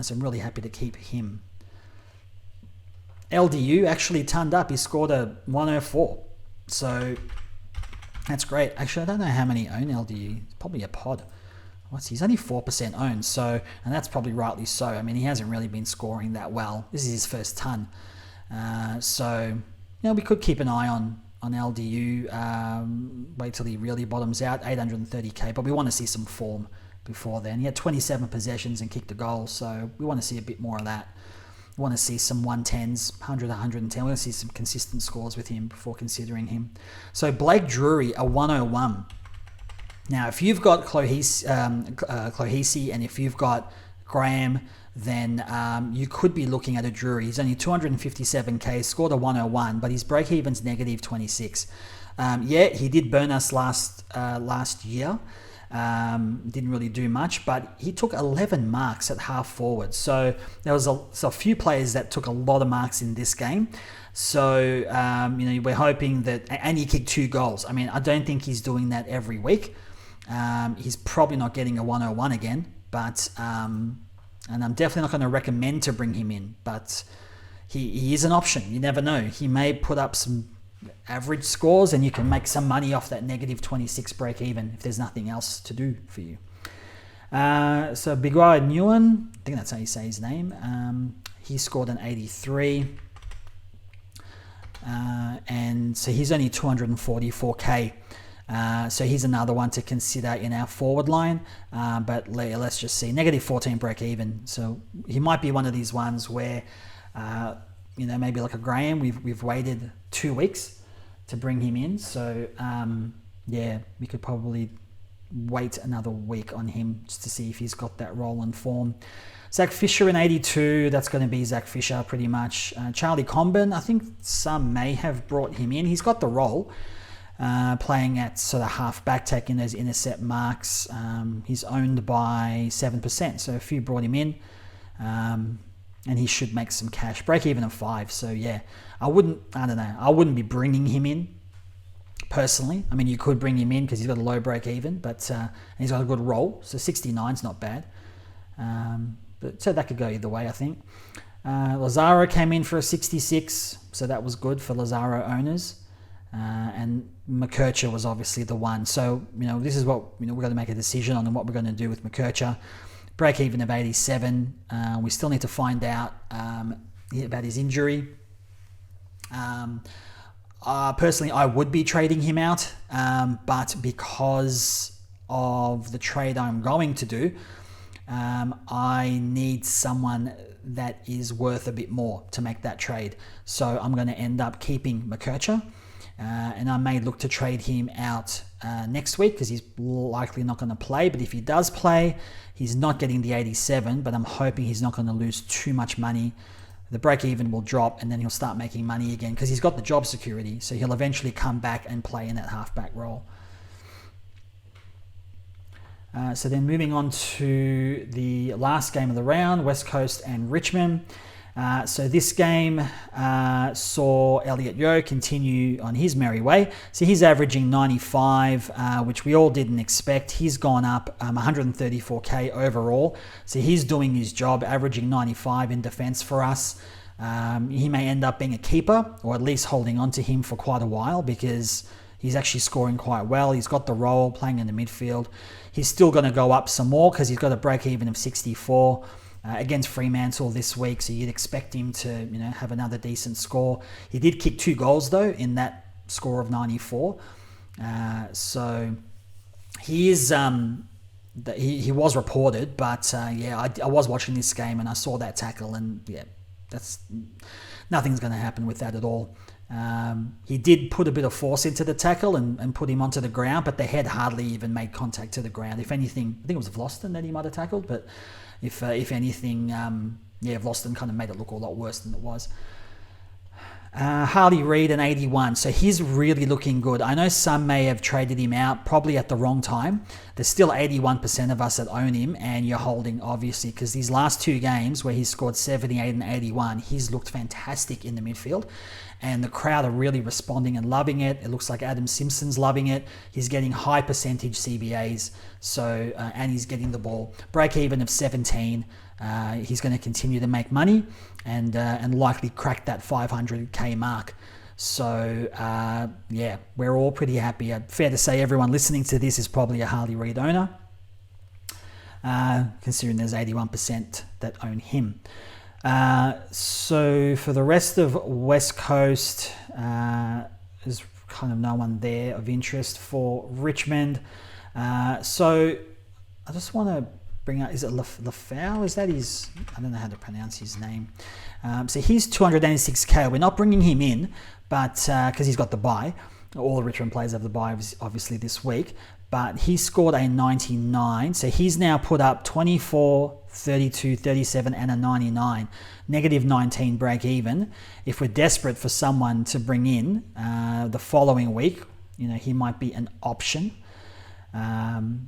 So I'm really happy to keep him. LDU actually turned up. He scored a 104. So that's great. Actually, I don't know how many own LDU. It's probably a pod. He's only 4% owned, so, and that's probably rightly so. I mean, he hasn't really been scoring that well. This is his first ton. So, we could keep an eye on LDU. Wait till he really bottoms out, 830k, but we want to see some form before then. He had 27 possessions and kicked a goal, so we want to see a bit more of that. We want to see some 110s, 100, 110. We want to see some consistent scores with him before considering him. So Blake Drury, a 101. Now, if you've got Clohisi and if you've got Graham, then you could be looking at a Drury. He's only 257k, scored a 101, but his break-even's negative 26. He did burn us last year. Didn't really do much, but he took 11 marks at half forward. So there was a few players that took a lot of marks in this game. So, we're hoping that, and he kicked 2 goals. I mean, I don't think he's doing that every week. He's probably not getting a 101 again, but, and I'm definitely not going to recommend to bring him in, but he is an option. You never know. He may put up some average scores and you can make some money off that negative 26 break even if there's nothing else to do for you. So Big Eye Newen, I think that's how you say his name. He scored an 83. And so he's only 244k. So he's another one to consider in our forward line. But let's just see, negative 14 break even. So he might be one of these ones where, maybe like a Graham, we've waited 2 weeks to bring him in. So we could probably wait another week on him just to see if he's got that role and form. Zach Fisher in 82, that's going to be Zach Fisher pretty much. Charlie Comben, I think some may have brought him in. He's got the role, playing at sort of half-back, taking those intercept marks. He's owned by 7%, so a few brought him in. And he should make some cash. Break even of 5, so yeah. I wouldn't be bringing him in, personally. I mean, you could bring him in because he's got a low break even, but he's got a good roll, so 69's not bad. So that could go either way, I think. Lazaro came in for a 66, so that was good for Lazaro owners. And McKercher was obviously the one. So, this is what, we're going to make a decision on and what we're going to do with McKercher. Break even of 87. We still need to find out about his injury. Personally, I would be trading him out, but because of the trade I'm going to do, I need someone that is worth a bit more to make that trade. So I'm going to end up keeping McKercher, and I may look to trade him out next week because he's likely not going to play. But if he does play, he's not getting the 87, but I'm hoping he's not going to lose too much money. The break even will drop and then he'll start making money again because he's got the job security. So he'll eventually come back and play in that halfback role. So then moving on to the last game of the round, West Coast and Richmond. So this game saw Elliot Yeo continue on his merry way. So he's averaging 95, which we all didn't expect. He's gone up 134k overall. So he's doing his job, averaging 95 in defense for us. He may end up being a keeper, or at least holding on to him for quite a while, because he's actually scoring quite well. He's got the role, playing in the midfield. He's still going to go up some more because he's got a break-even of 64 against Fremantle this week, so you'd expect him to have another decent score. He did kick 2 goals, though, in that score of 94. So he is... He was reported, but I was watching this game and I saw that tackle, and nothing's going to happen with that at all. He did put a bit of force into the tackle and put him onto the ground, but the head hardly even made contact to the ground. If anything, I think it was Vlosten that he might have tackled, but if anything, Vlosten kind of made it look a lot worse than it was. Harley Reid, an 81. So he's really looking good. I know some may have traded him out, probably at the wrong time. There's still 81% of us that own him, and you're holding, obviously, because these last 2 games where he's scored 78 and 81, he's looked fantastic in the midfield, and the crowd are really responding and loving it. It looks like Adam Simpson's loving it. He's getting high percentage CBAs, so and he's getting the ball. Break even of 17. He's going to continue to make money and likely crack that 500k mark. So we're all pretty happy. Fair to say everyone listening to this is probably a Harley Reid owner, considering there's 81% that own him. So for the rest of West Coast, there's kind of no one there of interest for Richmond. So I just want to bring out, is it Lafau? Is that his? I don't know how to pronounce his name. So he's 286k. We're not bringing him in, but because he's got the bye. All the Richmond players have the bye, obviously, this week. But he scored a 99. So he's now put up 24, 32, 37, and a 99. Negative 19 break even. If we're desperate for someone to bring in the following week, he might be an option.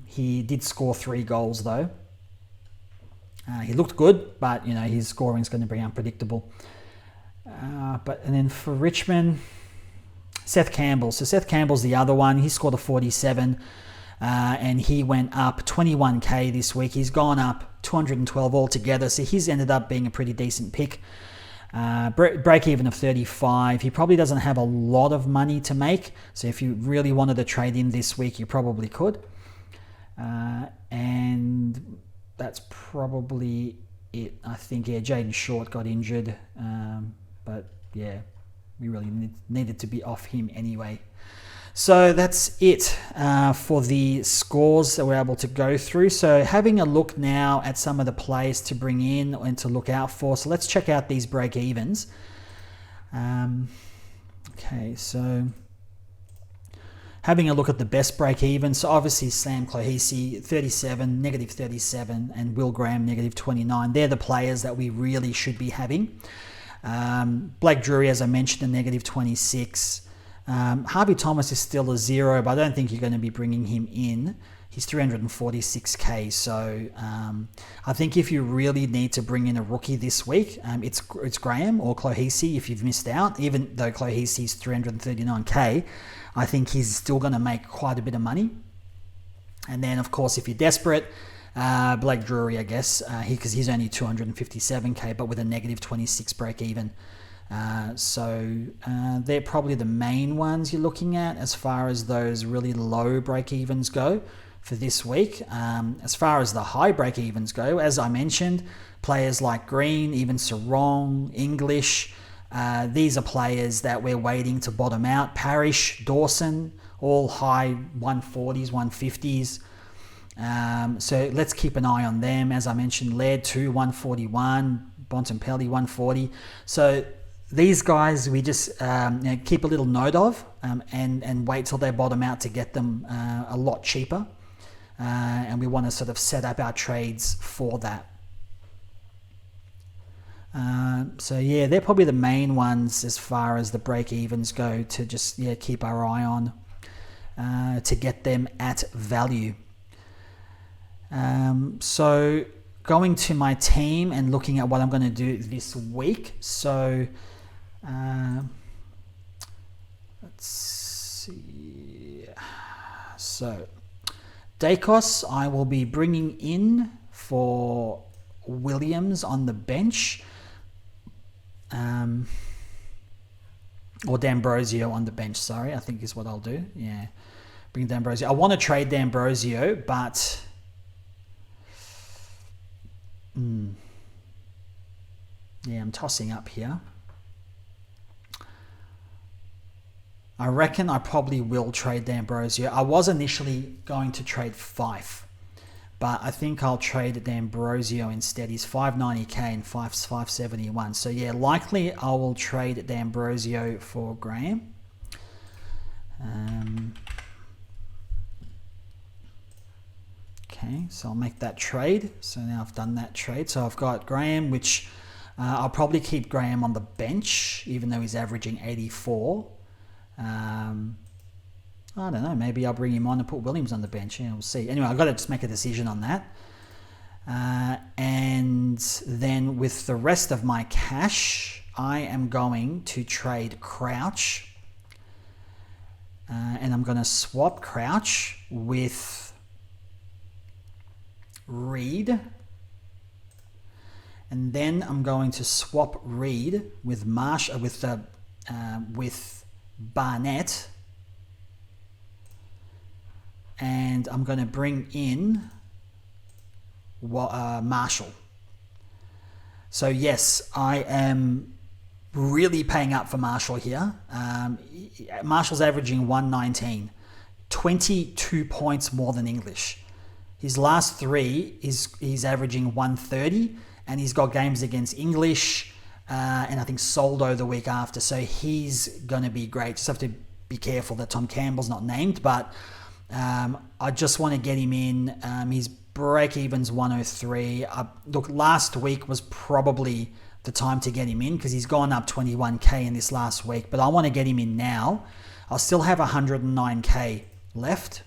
He did score 3 goals, though. He looked good, but his scoring is going to be unpredictable. And then for Richmond, Seth Campbell. So Seth Campbell's the other one. He scored a 47, and he went up 21k this week. He's gone up 212 altogether, so he's ended up being a pretty decent pick. Break even of 35. He probably doesn't have a lot of money to make, so if you really wanted to trade in this week, you probably could. And that's probably it. I think, Jaden Short got injured, but we really needed to be off him anyway. So that's it for the scores that we're able to go through. So having a look now at some of the players to bring in and to look out for. So let's check out these break evens. Okay, so having a look at the best break even. So obviously Sam Clohesi, 37, negative 37, and Will Graham, negative 29. They're the players that we really should be having. Blake Drury, as I mentioned, a negative 26. Harvey Thomas is still a 0, but I don't think you're going to be bringing him in. He's 346k, so I think if you really need to bring in a rookie this week, it's Graham or Clohesi if you've missed out. Even though Clohesi's 339k, I think he's still going to make quite a bit of money. And then, of course, if you're desperate, Blake Drury, I guess, because he's only 257k, but with a negative 26 break even. So they're probably the main ones you're looking at as far as those really low break-evens go for this week. As far as the high break-evens go, as I mentioned, players like Green, even Sarong, English, these are players that we're waiting to bottom out. Parrish, Dawson, all high 140s, 150s. So let's keep an eye on them. As I mentioned, Laird 2, 141, Bontempelli 140. So these guys we just keep a little note of and wait till they bottom out to get them a lot cheaper. And we want to sort of set up our trades for that. So they're probably the main ones as far as the break-evens go to just keep our eye on to get them at value. So going to my team and looking at what I'm going to do this week. So let's see. So Dacos, I will be bringing in for Williams on the bench. Or D'Ambrosio on the bench, sorry, I think is what I'll do. Yeah, bring D'Ambrosio. I want to trade D'Ambrosio, but yeah, I'm tossing up here. I reckon I probably will trade D'Ambrosio. I was initially going to trade Fife, but I think I'll trade D'Ambrosio instead. He's 590k and Fife's 571. So yeah, likely I will trade D'Ambrosio for Graham. Okay, so I'll make that trade. So now I've done that trade. So I've got Graham, which I'll probably keep Graham on the bench, even though he's averaging 84. I don't know, maybe I'll bring him on and put Williams on the bench. Yeah, we'll see. Anyway, I've got to just make a decision on that. And then with the rest of my cash, I am going to trade Crouch. And I'm going to swap Crouch with Reed. And then I'm going to swap Reed with with Barnett. And I'm going to bring in Marshall. So yes, I am really paying up for Marshall here. Marshall's averaging 119, 22 points more than English. His last three he's averaging 130, and he's got games against English and I think Soldo the week after. So he's going to be great. Just have to be careful that Tom Campbell's not named, but I just want to get him in. His break even's 103. Look, last week was probably the time to get him in because he's gone up 21k in this last week, but I want to get him in now. I'll still have 109k left.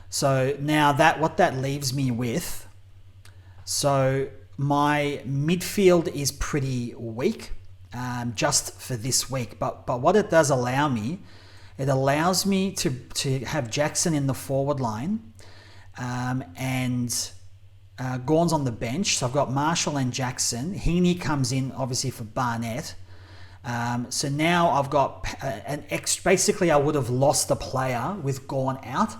So now what that leaves me with, so my midfield is pretty weak just for this week, but what it does allow me, it allows me to have Jackson in the forward line and Gawn's on the bench. So I've got Marshall and Jackson. Heaney comes in obviously for Barnett. So now I've got an extra. Basically, I would have lost a player with Gawn out,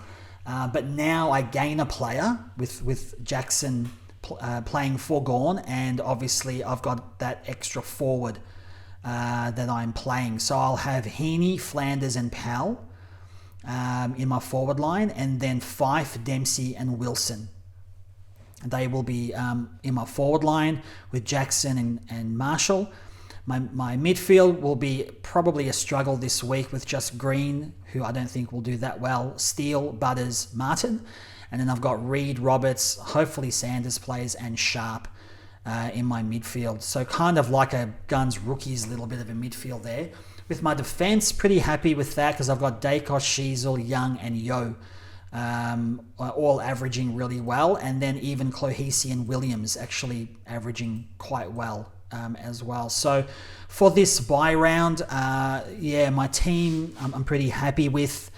but now I gain a player with Jackson playing for Gawn, and obviously I've got that extra forward that I'm playing. So I'll have Heaney, Flanders, and Powell in my forward line, and then Fife, Dempsey, and Wilson. They will be in my forward line with Jackson and Marshall. My midfield will be probably a struggle this week with just Green, who I don't think will do that well, Steele, Butters, Martin. And then I've got Reed, Roberts, hopefully Sanders plays, and Sharp in my midfield. So kind of like a Guns rookies little bit of a midfield there. With my defense, pretty happy with that because I've got Dacos, Sheasel, Young, and Yo all averaging really well. And then even Clohesi and Williams actually averaging quite well as well. So for this bye round, my team I'm pretty happy with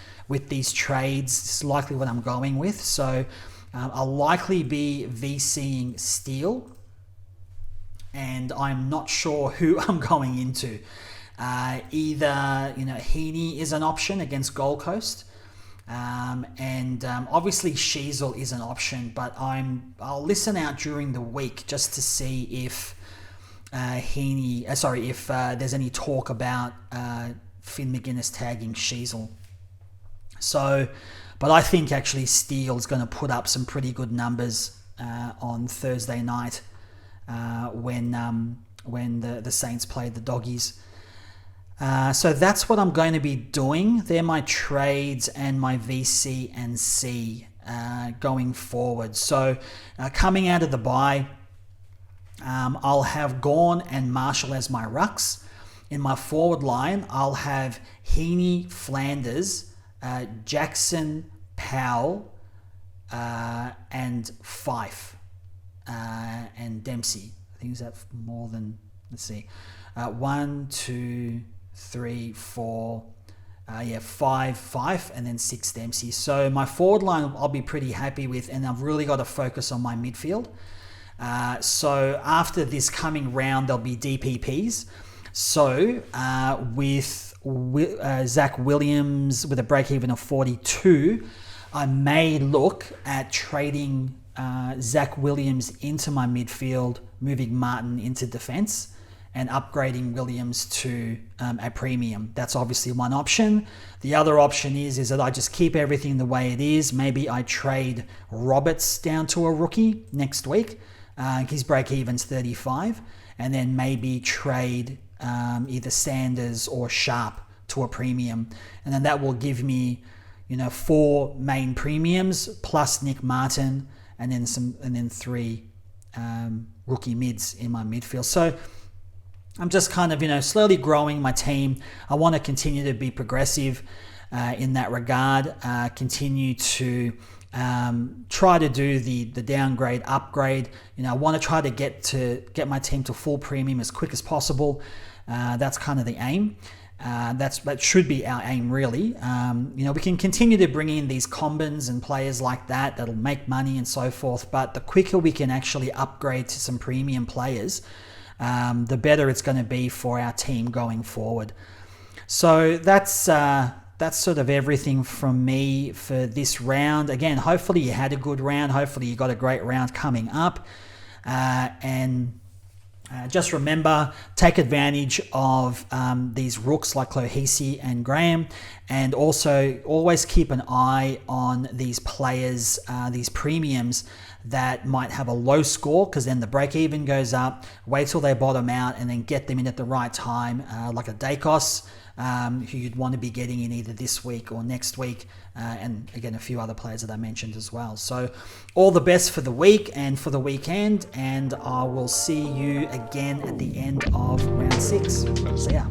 these trades. It's likely what I'm going with. So I'll likely be VCing Steele, and I'm not sure who I'm going into. Either Heaney is an option against Gold Coast, and obviously Sheasel is an option, but I'll listen out during the week just to see if if there's any talk about Finn McGuinness tagging Sheasel. So, but I think actually Steele's going to put up some pretty good numbers on Thursday night when the Saints played the Doggies. So that's what I'm going to be doing. They're my trades and my VC and C going forward. So coming out of the bye, I'll have Gawn and Marshall as my rucks. In my forward line, I'll have Heaney, Flanders, Jackson, Powell, and Fife, and Dempsey. I think is that more than, let's see, 1, 2, 3, 4, 5 Fife, and then 6 Dempsey. So my forward line I'll be pretty happy with, and I've really got to focus on my midfield. So after this coming round, there'll be DPPs. So with Zach Williams with a break even of 42, I may look at trading Zach Williams into my midfield, moving Martin into defense, and upgrading Williams to a premium. That's obviously one option. The other option is that I just keep everything the way it is. Maybe I trade Roberts down to a rookie next week. His break even's 35, and then maybe trade either Sanders or Sharp to a premium, and then that will give me, 4 main premiums plus Nick Martin, and then 3 rookie mids in my midfield. So I'm just kind of, slowly growing my team. I want to continue to be progressive in that regard, continue to try to do the downgrade, upgrade. I want to try to get my team to full premium as quick as possible. That's kind of the aim. That should be our aim, really. We can continue to bring in these combins and players like that'll make money and so forth, but the quicker we can actually upgrade to some premium players, the better it's going to be for our team going forward. So that's sort of everything from me for this round. Again, hopefully you had a good round. Hopefully you got a great round coming up. Just remember, take advantage of these rooks like Clohesi and Graham, and also always keep an eye on these players, these premiums that might have a low score, because then the break even goes up. Wait till they bottom out and then get them in at the right time, like a Dacos, who you'd want to be getting in either this week or next week, and again a few other players that I mentioned as well. So all the best for the week and for the weekend, and I will see you again at the end of round 6. See ya.